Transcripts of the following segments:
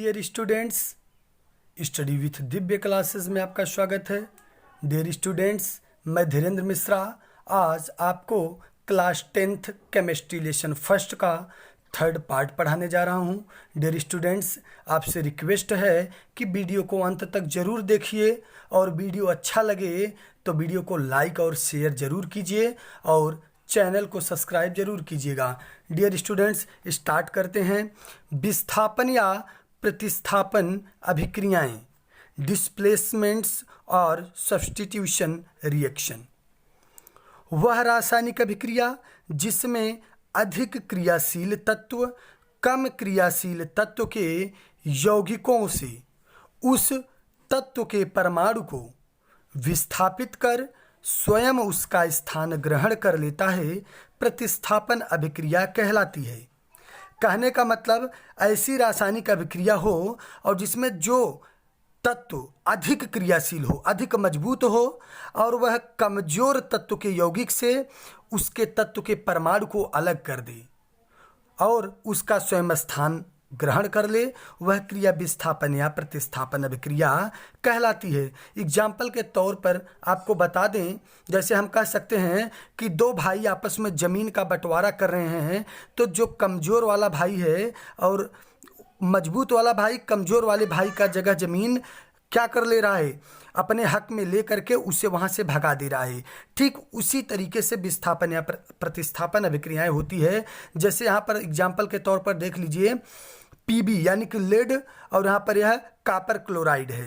Dear students, study with Divya classes में आपका स्वागत है। डियर स्टूडेंट्स, मैं धीरेन्द्र मिश्रा आज आपको class 10th chemistry lesson first का थर्ड पार्ट पढ़ाने जा रहा हूं। डियर स्टूडेंट्स, आपसे रिक्वेस्ट है कि वीडियो को अंत तक ज़रूर देखिए और वीडियो अच्छा लगे तो वीडियो को लाइक और शेयर ज़रूर कीजिए और चैनल को सब्सक्राइब जरूर कीजिएगा। डियर स्टूडेंट्स, स्टार्ट करते हैं। विस्थापन या प्रतिस्थापन अभिक्रियाएं, डिस्प्लेसमेंट्स और सब्स्टिट्यूशन रिएक्शन, वह रासायनिक अभिक्रिया जिसमें अधिक क्रियाशील तत्व कम क्रियाशील तत्व के यौगिकों से उस तत्व के परमाणु को विस्थापित कर स्वयं उसका स्थान ग्रहण कर लेता है, प्रतिस्थापन अभिक्रिया कहलाती है। कहने का मतलब ऐसी रासायनिक अभिक्रिया हो और जिसमें जो तत्व अधिक क्रियाशील हो, अधिक मजबूत हो और वह कमजोर तत्व के यौगिक से उसके तत्व के परमाणु को अलग कर दे और उसका स्वयं स्थान ग्रहण कर ले, वह क्रिया विस्थापन या प्रतिस्थापन अभिक्रिया कहलाती है। एग्जाम्पल के तौर पर आपको बता दें, जैसे हम कह सकते हैं कि दो भाई आपस में ज़मीन का बंटवारा कर रहे हैं, तो जो कमज़ोर वाला भाई है और मजबूत वाला भाई कमज़ोर वाले भाई का जगह ज़मीन क्या कर ले रहा है, अपने हक में ले करके उसे वहाँ से भगा दे रहा है। ठीक उसी तरीके से विस्थापन या प्रतिस्थापन अभिक्रियाएं होती है। जैसे यहाँ पर एग्जाम्पल के तौर पर देख लीजिए, पीबी यानी कि लेड और यहाँ पर यह कापर क्लोराइड है।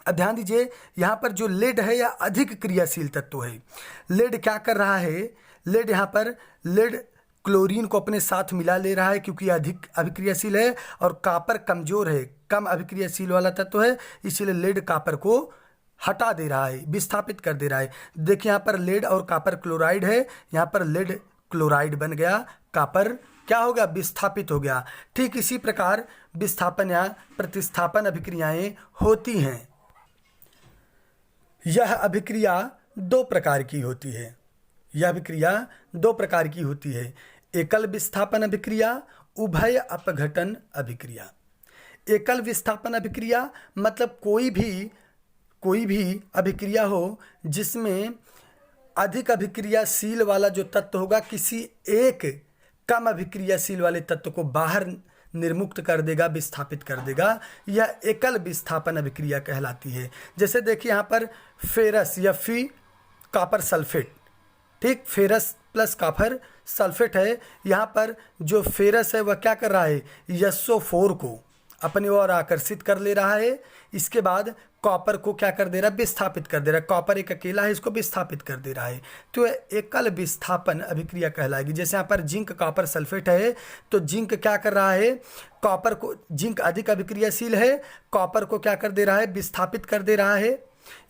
अब ध्यान दीजिए, यहाँ पर जो लेड है यह अधिक क्रियाशील तत्व है। लेड क्या कर रहा है, लेड यहाँ पर लेड क्लोरीन को अपने साथ मिला ले रहा है क्योंकि अधिक अभिक्रियाशील है और कापर कमजोर है, कम अभिक्रियाशील वाला तत्व है, इसीलिए लेड कापर को हटा दे रहा है, विस्थापित कर दे रहा है। देखिए यहाँ पर लेड और कापर क्लोराइड है, यहाँ पर लेड क्लोराइड बन गया, कापर क्या हो गया, विस्थापित हो गया। ठीक इसी प्रकार विस्थापन या प्रतिस्थापन अभिक्रियाएं होती हैं। यह अभिक्रिया दो प्रकार की होती है। यह अभिक्रिया दो प्रकार की होती है, एकल विस्थापन अभिक्रिया, उभय अपघटन अभिक्रिया। एकल विस्थापन अभिक्रिया मतलब कोई भी अभिक्रिया हो जिसमें अधिक अभिक्रियाशील वाला जो तत्व होगा किसी एक कम अभिक्रियाशील वाले तत्व को बाहर निर्मुक्त कर देगा, विस्थापित कर देगा, यह एकल विस्थापन अभिक्रिया कहलाती है। जैसे देखिए यहाँ पर फेरस या फी कापर सल्फेट, ठीक, फेरस प्लस कापर सल्फेट है। यहाँ पर जो फेरस है वह क्या कर रहा है, SO4 को अपनी ओर आकर्षित कर ले रहा है। इसके बाद कॉपर को क्या कर दे रहा है, विस्थापित कर दे रहा है। कॉपर एक अकेला है, इसको विस्थापित कर दे रहा है, तो एकल विस्थापन अभिक्रिया कहलाएगी। जैसे यहाँ पर जिंक कापर सल्फेट है, तो जिंक क्या कर रहा है, कॉपर को, जिंक अधिक अभिक्रियाशील है, कॉपर को क्या कर दे रहा है, विस्थापित कर दे रहा है।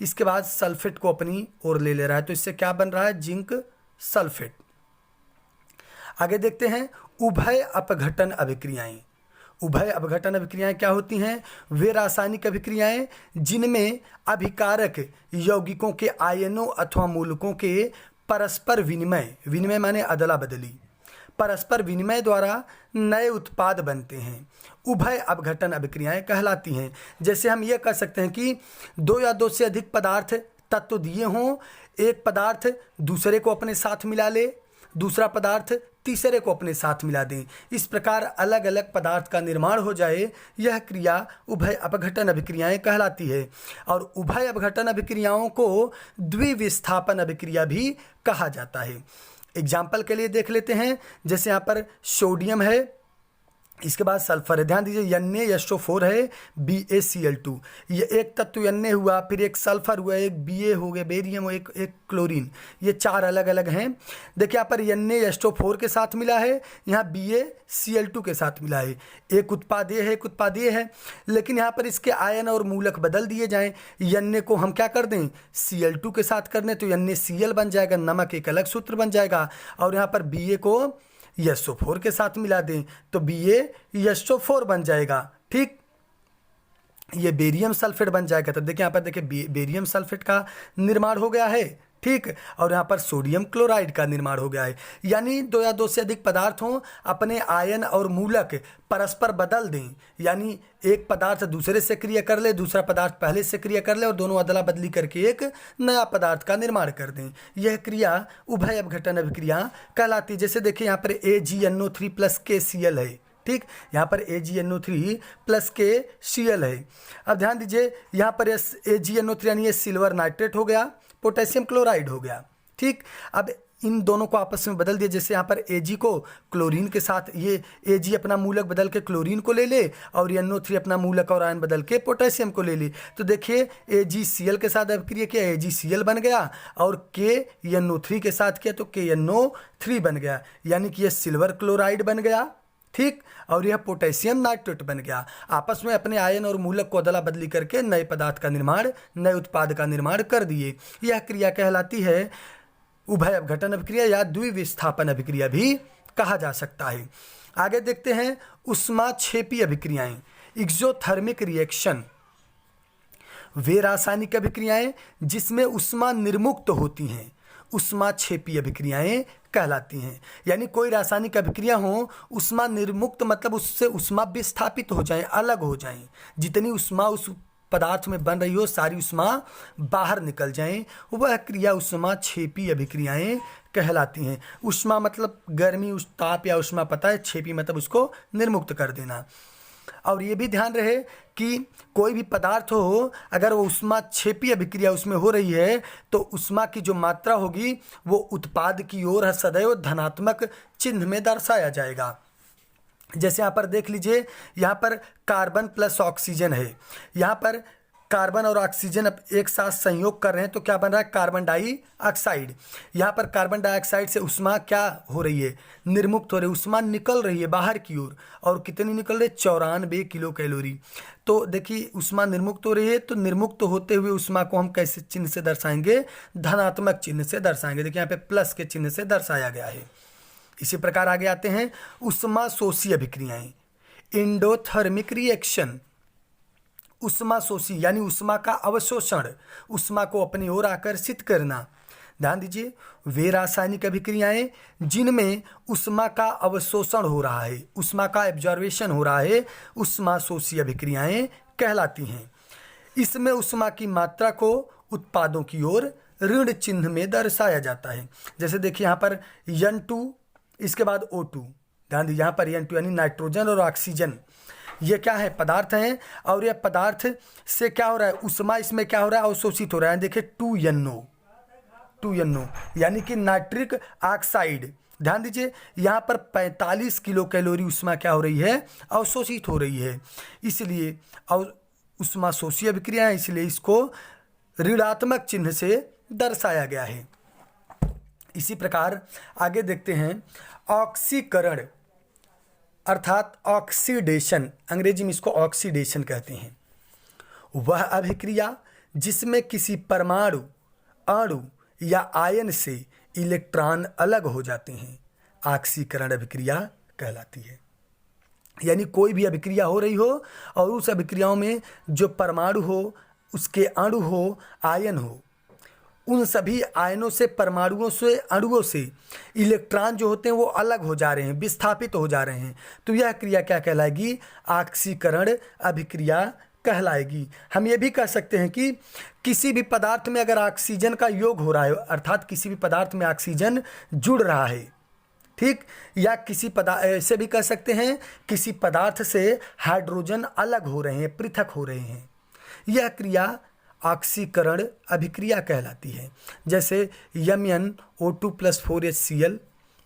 इसके बाद सल्फेट को अपनी ओर ले रहा है, तो इससे क्या बन रहा है, जिंक सल्फेट। आगे देखते हैं उभय अपघटन अभिक्रियाएं। उभय अपघटन अभिक्रियाएं क्या होती हैं, वे रासायनिक अभिक्रियाएं जिनमें अभिकारक यौगिकों के आयनों अथवा मूलकों के परस्पर विनिमय माने अदला बदली, परस्पर विनिमय द्वारा नए उत्पाद बनते हैं, उभय अपघटन अभिक्रियाएं कहलाती हैं। जैसे हम ये कह सकते हैं कि दो या दो से अधिक पदार्थ तत्व दिए हों, एक पदार्थ दूसरे को अपने साथ मिला ले, दूसरा पदार्थ तीसरे को अपने साथ मिला दें, इस प्रकार अलग अलग पदार्थ का निर्माण हो जाए, यह क्रिया उभय अपघटन अभिक्रियाएं कहलाती है। और उभय अपघटन अभिक्रियाओं को द्विविस्थापन अभिक्रिया भी कहा जाता है। एग्जाम्पल के लिए देख लेते हैं, जैसे यहाँ पर सोडियम है, इसके बाद सल्फर है। ध्यान दीजिए, Na है, BaCl2, ये एक तत्व Na हुआ, फिर एक सल्फर हुआ, एक Ba हो गया, बेरियम, एक क्लोरीन, ये चार अलग अलग हैं। देखिए यहाँ पर Na के साथ मिला है, यहाँ BaCl2 के साथ मिला है, एक उत्पाद ये है, एक उत्पाद ये है। लेकिन यहाँ पर इसके आयन और मूलक बदल दिए जाएं, Na को हम क्या कर दें, Cl2 के साथ कर दें तो NaCl बन जाएगा, नमक एक अलग सूत्र बन जाएगा। और यहाँ पर Ba को SO4 के साथ मिला दें तो BaSO4 बन जाएगा, ठीक, ये बेरियम सल्फेट बन जाएगा। तो देखिए यहाँ पर देखिए बेरियम सल्फेट का निर्माण हो गया है, ठीक। और यहाँ पर सोडियम क्लोराइड का निर्माण हो गया है। यानी दो या दो से अधिक पदार्थ हों, अपने आयन और मूलक परस्पर बदल दें, यानी एक पदार्थ दूसरे से क्रिया कर ले, दूसरा पदार्थ पहले से क्रिया कर ले और दोनों अदला बदली करके एक नया पदार्थ का निर्माण कर दें, यह क्रिया उभय अपघटन अभिक्रिया कहलाती है। जैसे देखिए यहाँ पर AgNO3 + KCl है, ठीक। यहाँ पर AgNO3 + KCl है। अब ध्यान दीजिए यहाँ पर AgNO3 यानी ये सिल्वर नाइट्रेट हो गया, पोटेशियम क्लोराइड हो गया, ठीक। अब इन दोनों को आपस में बदल दिया। जैसे यहाँ पर Ag को क्लोरीन के साथ, ये Ag अपना मूलक बदल के क्लोरीन को ले ले और NO3 अपना मूलक और आयन बदल के पोटेशियम को ले ले, तो देखिए AgCl के साथ अभिक्रिया किया, AgCl बन गया, और KNO3 के साथ किया तो KNO3 बन गया, यानी कि ये सिल्वर क्लोराइड बन गया, ठीक। और यह पोटेशियम नाइट्रेट बन गया। आपस में अपने आयन और मूलक को अदला बदली करके नए पदार्थ का निर्माण, नए उत्पाद का निर्माण कर दिए। यह क्रिया कहलाती है उभय अपघटन अभिक्रिया या द्विविस्थापन अभिक्रिया भी कहा जा सकता है। आगे देखते हैं ऊष्माक्षेपी अभिक्रियाएं, एक्सोथर्मिक रिएक्शन। वे रासायनिक अभिक्रियाएं जिसमें ऊष्मा निर्मुक्त होती हैं ऊष्माक्षेपी अभिक्रियाएं कहलाती हैं। यानी कोई रासायनिक अभिक्रिया हो, ऊष्मा निर्मुक्त मतलब उससे ऊष्मा विस्थापित हो जाए, अलग हो जाए, जितनी ऊष्मा उस पदार्थ में बन रही हो सारी ऊष्मा बाहर निकल जाए, वह क्रिया ऊष्माक्षेपी अभिक्रियाएं कहलाती हैं। ऊष्मा मतलब गर्मी, ताप या ऊष्मा पता है, क्षेपी मतलब उसको निर्मुक्त कर देना। और ये भी ध्यान रहे कि कोई भी पदार्थ हो, अगर वो ऊष्माक्षेपी अभिक्रिया उसमें हो रही है तो ऊष्मा की जो मात्रा होगी वो उत्पाद की ओर सदैव धनात्मक चिन्ह में दर्शाया जाएगा। जैसे यहाँ पर देख लीजिए, यहाँ पर कार्बन + ऑक्सीजन है, यहाँ पर कार्बन और ऑक्सीजन अब एक साथ संयोग कर रहे हैं तो क्या बन रहा है, कार्बन डाइऑक्साइड। यहाँ पर कार्बन डाइऑक्साइड से ऊष्मा क्या हो रही है, निर्मुक्त हो रही है, ऊष्मा निकल रही है बाहर की ओर, और कितनी निकल रही है, 94 किलो कैलोरी। तो देखिए ऊष्मा निर्मुक्त हो रही है, तो निर्मुक्त होते हुए ऊष्मा को हम कैसे चिन्ह से दर्शाएंगे, धनात्मक चिन्ह से दर्शाएंगे। देखिए यहाँ पे प्लस के चिन्ह से दर्शाया गया है। इसी प्रकार आगे आते हैं ऊष्मा शोषी अभिक्रियाएं, एंडोथर्मिक रिएक्शन। ऊष्मा शोषी यानी ऊष्मा का अवशोषण, ऊष्मा को अपनी ओर आकर्षित करना। ध्यान दीजिए, वे रासायनिक अभिक्रियाएं जिनमें ऊष्मा का अवशोषण हो रहा है, ऊष्मा का एब्जॉर्वेशन हो रहा है, ऊष्मा शोषी अभिक्रियाएं कहलाती हैं। इसमें ऊष्मा की मात्रा को उत्पादों की ओर ऋण चिन्ह में दर्शाया जाता है। जैसे देखिए यहाँ पर N2, इसके बाद O2। ध्यान दीजिए यहाँ पर N2 यानी नाइट्रोजन और ऑक्सीजन, ये क्या है, पदार्थ हैं, और यह पदार्थ से क्या हो रहा है, ऊष्मा इसमें क्या हो रहा है, अवशोषित हो रहा है। देखिए 2NO यानी कि नाइट्रिक ऑक्साइड। ध्यान दीजिए यहाँ पर 45 किलो कैलोरी ऊष्मा क्या हो रही है, अवशोषित हो रही है, इसलिए और ऊष्मा शोषी अभिक्रिया है, इसलिए इसको ऋणात्मक चिन्ह से दर्शाया गया है। इसी प्रकार आगे देखते हैं ऑक्सीकरण अर्थात ऑक्सीडेशन, अंग्रेजी में इसको ऑक्सीडेशन कहते हैं। वह अभिक्रिया जिसमें किसी परमाणु, अणु या आयन से इलेक्ट्रॉन अलग हो जाते हैं, ऑक्सीकरण अभिक्रिया कहलाती है। यानी कोई भी अभिक्रिया हो रही हो और उस अभिक्रियाओं में जो परमाणु हो, उसके अणु हो, आयन हो, उन सभी आयनों से, परमाणुओं से, अणुओं से इलेक्ट्रॉन जो होते हैं वो अलग हो जा रहे हैं, विस्थापित हो जा रहे हैं, तो यह क्रिया क्या कहलाएगी, ऑक्सीकरण अभिक्रिया कहलाएगी। हम ये भी कह सकते हैं कि किसी भी पदार्थ में अगर ऑक्सीजन का योग हो रहा है, अर्थात किसी भी पदार्थ में ऑक्सीजन जुड़ रहा है, ठीक, या किसी पदार्थ, ऐसे भी कह सकते हैं किसी पदार्थ से हाइड्रोजन अलग हो रहे हैं, पृथक हो रहे हैं, यह क्रिया ऑक्सीकरण अभिक्रिया कहलाती है। जैसे MnO2 + 4HCl,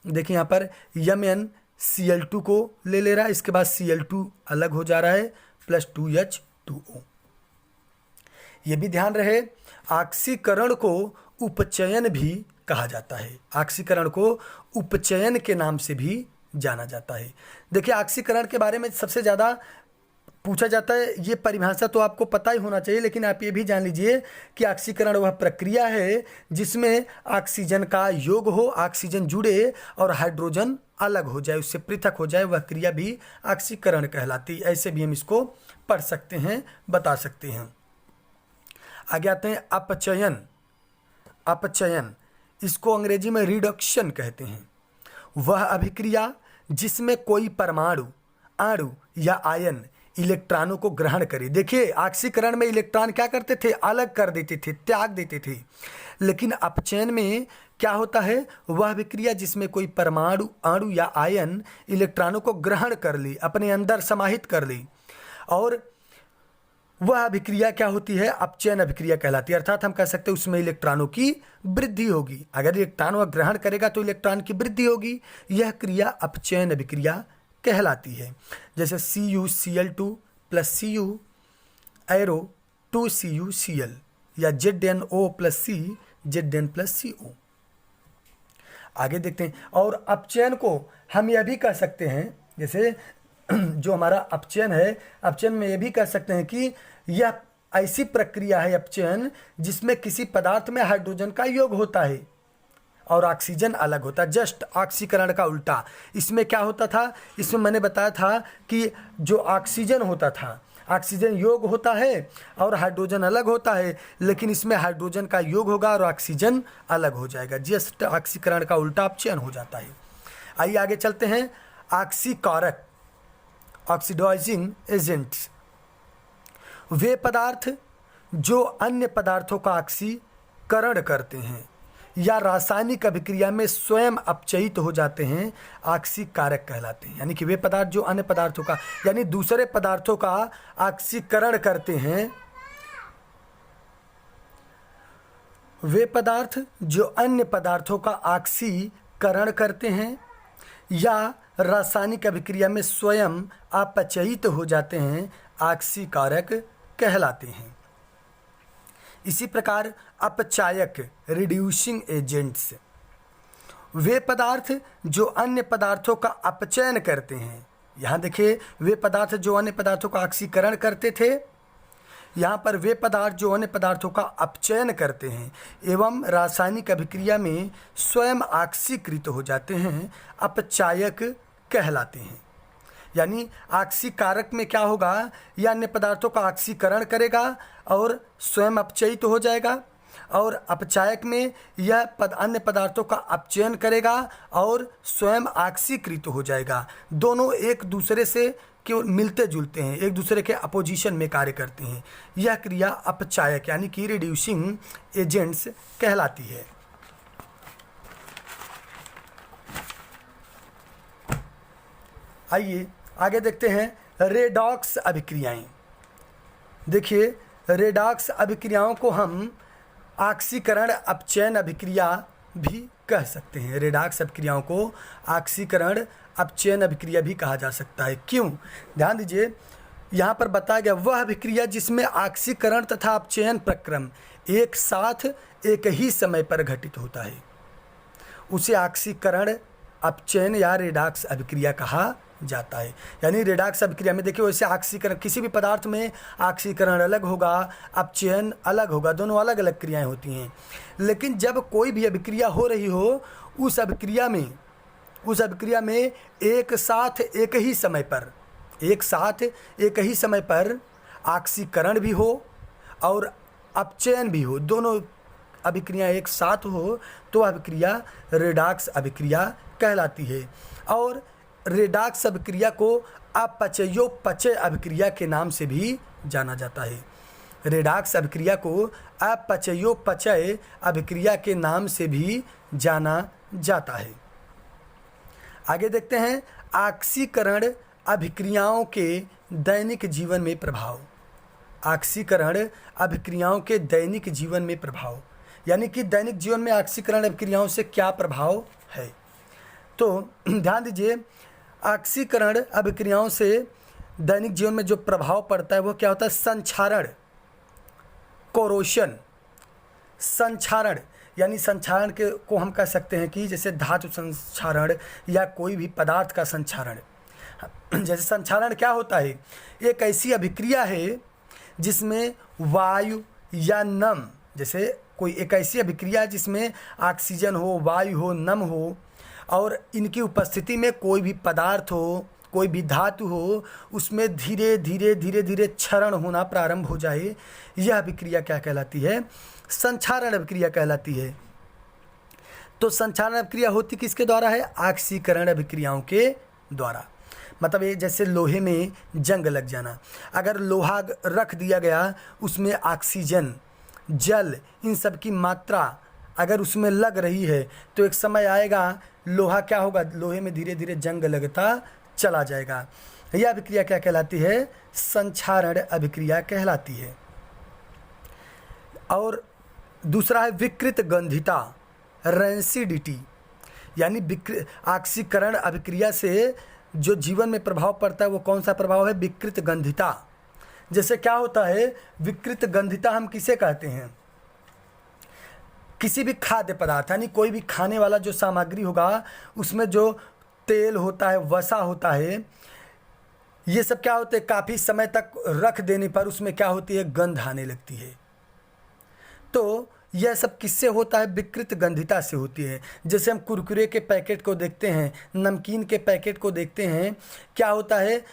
देखिए यहाँ पर MnCl2 को ले रहा है, इसके बाद Cl2 अलग हो जा रहा है +2H2O। ये भी ध्यान रहे ऑक्सीकरण को उपचयन भी कहा जाता है, ऑक्सीकरण को उपचयन के नाम से भी जाना जाता है। देखिए ऑक्सीकरण के बारे में सबसे ज़्यादा पूछा जाता है, ये परिभाषा तो आपको पता ही होना चाहिए, लेकिन आप ये भी जान लीजिए कि ऑक्सीकरण वह प्रक्रिया है जिसमें ऑक्सीजन का योग हो, ऑक्सीजन जुड़े और हाइड्रोजन अलग हो जाए, उससे पृथक हो जाए, वह क्रिया भी ऑक्सीकरण कहलाती है। ऐसे भी हम इसको पढ़ सकते हैं, बता सकते हैं। आगे आते हैं अपचयन। अपचयन, इसको अंग्रेजी में रिडक्शन कहते हैं। वह अभिक्रिया जिसमें कोई परमाणु, अणु या आयन इलेक्ट्रॉनों को ग्रहण करे। देखिए, ऑक्सीकरण में इलेक्ट्रॉन क्या करते थे? अलग कर देते थे, त्याग देते थे। लेकिन अपचयन में क्या होता है? वह अभिक्रिया जिसमें कोई परमाणु, अणु या आयन इलेक्ट्रॉनों को ग्रहण कर ली, अपने अंदर समाहित कर ली, और वह अभिक्रिया क्या होती है? अपचयन अभिक्रिया कहलाती है। अर्थात हम कह सकते हैं उसमें इलेक्ट्रॉनों की वृद्धि होगी। अगर इलेक्ट्रॉन वह ग्रहण करेगा तो इलेक्ट्रॉन की वृद्धि होगी। यह क्रिया अपचयन अभिक्रिया कहलाती है। जैसे CuCl2 + Cu एरो 2CuCl या ZnO + C Zn + CO। आगे देखते हैं। और अपचयन को हम यह भी कह सकते हैं, जैसे जो हमारा अपचयन है, अपचयन में यह भी कह सकते हैं कि यह ऐसी प्रक्रिया है अपचयन जिसमें किसी पदार्थ में हाइड्रोजन का योग होता है और ऑक्सीजन अलग होता है। जस्ट ऑक्सीकरण का उल्टा। इसमें क्या होता था? इसमें मैंने बताया था कि जो ऑक्सीजन होता था, ऑक्सीजन योग होता है और हाइड्रोजन अलग होता है, लेकिन इसमें हाइड्रोजन का योग होगा और ऑक्सीजन अलग हो जाएगा। जस्ट ऑक्सीकरण का उल्टा अपचयन हो जाता है। आइए आगे चलते हैं। ऑक्सीकारक, ऑक्सीडाइजिंग एजेंट्स, वे पदार्थ जो अन्य पदार्थों का ऑक्सीकरण करते हैं या रासायनिक अभिक्रिया में स्वयं अपचयित हो जाते हैं, ऑक्सीकारक कहलाते हैं। यानी कि वे पदार्थ जो अन्य पदार्थों का, यानी दूसरे पदार्थों का ऑक्सीकरण करते हैं, वे पदार्थ जो अन्य पदार्थों का ऑक्सीकरण करते हैं या रासायनिक अभिक्रिया में स्वयं अपचयित हो जाते हैं, ऑक्सीकारक कहलाते हैं। इसी प्रकार अपचायक, रिड्यूसिंग एजेंट्स, वे पदार्थ जो अन्य पदार्थों का अपचयन करते हैं। यहाँ देखिए, वे पदार्थ जो अन्य पदार्थों का ऑक्सीकरण करते थे, यहाँ पर वे पदार्थ जो अन्य पदार्थों का अपचयन करते हैं एवं रासायनिक अभिक्रिया में स्वयं ऑक्सीकृत हो जाते हैं, अपचायक कहलाते हैं। यानी ऑक्सीकारक में क्या होगा? यह अन्य पदार्थों का ऑक्सीकरण करेगा और स्वयं अपचयित हो जाएगा, और अपचायक में यह अन्य पदार्थों का अपचयन करेगा और स्वयं ऑक्सीकृत हो जाएगा। दोनों एक दूसरे से केवल मिलते जुलते हैं, एक दूसरे के अपोजिशन में कार्य करते हैं। यह क्रिया अपचायक यानी कि रिड्यूसिंग एजेंट्स कहलाती है। आइए आगे देखते हैं रेडॉक्स अभिक्रियाएं। देखिए, रेडॉक्स अभिक्रियाओं को हम ऑक्सीकरण अपचयन अभिक्रिया भी कह सकते हैं। रेडॉक्स अभिक्रियाओं को ऑक्सीकरण अपचयन अभिक्रिया भी कहा जा सकता है। क्यों? ध्यान दीजिए, यहाँ पर बताया गया वह अभिक्रिया जिसमें ऑक्सीकरण तथा अपचयन प्रक्रम एक साथ एक ही समय पर घटित होता है, उसे ऑक्सीकरण अपचयन या रेडॉक्स अभिक्रिया कहा जाता है। यानी रेडॉक्स अभिक्रिया में देखिए, वैसे ऑक्सीकरण, किसी भी पदार्थ में ऑक्सीकरण अलग होगा, अपचयन अलग होगा, दोनों अलग अलग क्रियाएं होती हैं। लेकिन जब कोई भी अभिक्रिया हो रही हो, उस अभिक्रिया में एक साथ एक ही समय पर ऑक्सीकरण भी हो और अपचयन भी हो, दोनों अभिक्रिया एक साथ हो, तो अभिक्रिया रेडॉक्स अभिक्रिया कहलाती है। और रेडॉक्स अभिक्रिया को अपचयोपचय अभिक्रिया के नाम से भी जाना जाता है। रेडॉक्स अभिक्रिया को अपचयोपचय अभिक्रिया के नाम से भी जाना जाता है। आगे देखते हैं ऑक्सीकरण अभिक्रियाओं के दैनिक जीवन में प्रभाव। ऑक्सीकरण अभिक्रियाओं के दैनिक जीवन में प्रभाव, यानी कि दैनिक जीवन में ऑक्सीकरण अभिक्रियाओं से क्या प्रभाव है। तो ध्यान दीजिए, ऑक्सीकरण अभिक्रियाओं से दैनिक जीवन में जो प्रभाव पड़ता है वो क्या होता है? संक्षारण, कोरोशन। संक्षारण यानी संक्षारण को हम कह सकते हैं कि जैसे धातु संक्षारण या कोई भी पदार्थ का संक्षारण। जैसे संक्षारण क्या होता है? एक ऐसी अभिक्रिया है जिसमें वायु या नम, जैसे कोई एक ऐसी अभिक्रिया जिसमें ऑक्सीजन हो, वायु हो, नम हो, और इनकी उपस्थिति में कोई भी पदार्थ हो, कोई भी धातु हो उसमें धीरे धीरे धीरे धीरे क्षरण होना प्रारंभ हो जाए, यह अभिक्रिया क्या कहलाती है? संक्षारण अभिक्रिया कहलाती है। तो संक्षारण अभिक्रिया होती किसके द्वारा है? ऑक्सीकरण अभिक्रियाओं के द्वारा। मतलब ये जैसे लोहे में जंग लग जाना, अगर लोहा रख दिया गया, उसमें ऑक्सीजन, जल, इन सब की मात्रा अगर उसमें लग रही है तो एक समय आएगा लोहा क्या होगा? लोहे में धीरे धीरे जंग लगता चला जाएगा। यह अभिक्रिया क्या कहलाती है? संक्षारण अभिक्रिया कहलाती है। और दूसरा है विकृत गंधिता, रेंसिडिटी, यानी ऑक्सीकरण अभिक्रिया से जो जीवन में प्रभाव पड़ता है वो कौन सा प्रभाव है? विकृत गंधिता। जैसे क्या होता है विकृत गंधिता? हम किसे कहते हैं? किसी भी खाद्य पदार्थ, यानी कोई भी खाने वाला जो सामग्री होगा उसमें जो तेल होता है, वसा होता है, ये सब क्या होते हैं? काफ़ी समय तक रख देने पर उसमें क्या होती है? गंध आने लगती है। तो यह सब किससे होता है? विकृत गंधिता से होती है। जैसे हम कुरकुरे के पैकेट को देखते हैं, नमकीन के पैकेट को देखते हैं, क्या होता है?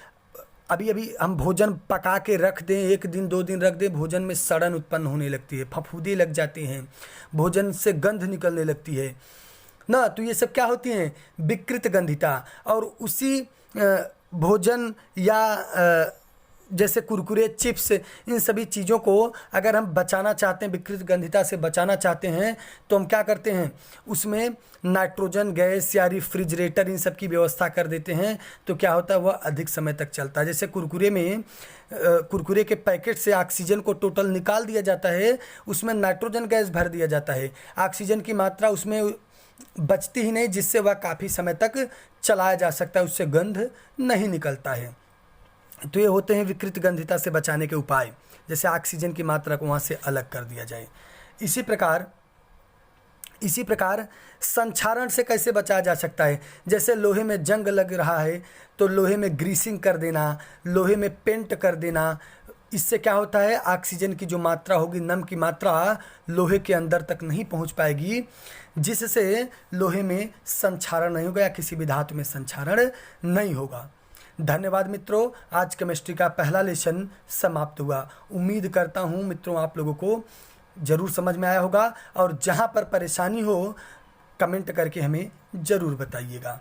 अभी अभी हम भोजन पका के रख दें, 1 दिन 2 दिन रख दें, भोजन में सड़न उत्पन्न होने लगती है, फफूंदी लग जाती हैं, भोजन से गंध निकलने लगती है ना। तो ये सब क्या होती हैं? विकृत गंधिता। और उसी भोजन या जैसे कुरकुरे, चिप्स, इन सभी चीज़ों को अगर हम बचाना चाहते हैं, विकृत गंधिता से बचाना चाहते हैं, तो हम क्या करते हैं? उसमें नाइट्रोजन गैस या रेफ्रिजरेटर इन सब की व्यवस्था कर देते हैं। तो क्या होता है? वह अधिक समय तक चलता है। जैसे कुरकुरे में कुरकुरे के पैकेट से ऑक्सीजन को टोटल निकाल दिया जाता है, उसमें नाइट्रोजन गैस भर दिया जाता है, ऑक्सीजन की मात्रा उसमें बचती ही नहीं, जिससे वह काफ़ी समय तक चलाया जा सकता है, उससे गंध नहीं निकलता है। तो ये होते हैं विकृत गंधिता से बचाने के उपाय, जैसे ऑक्सीजन की मात्रा को वहाँ से अलग कर दिया जाए। इसी प्रकार संक्षारण से कैसे बचाया जा सकता है? जैसे लोहे में जंग लग रहा है तो लोहे में ग्रीसिंग कर देना, लोहे में पेंट कर देना, इससे क्या होता है? ऑक्सीजन की जो मात्रा होगी, नम की मात्रा लोहे के अंदर तक नहीं पहुंच पाएगी, जिससे लोहे में संक्षारण नहीं होगा या किसी भी धातु में संक्षारण नहीं होगा। धन्यवाद मित्रों, आज केमिस्ट्री का पहला लेसन समाप्त हुआ। उम्मीद करता हूँ मित्रों आप लोगों को ज़रूर समझ में आया होगा, और जहाँ पर परेशानी हो कमेंट करके हमें ज़रूर बताइएगा।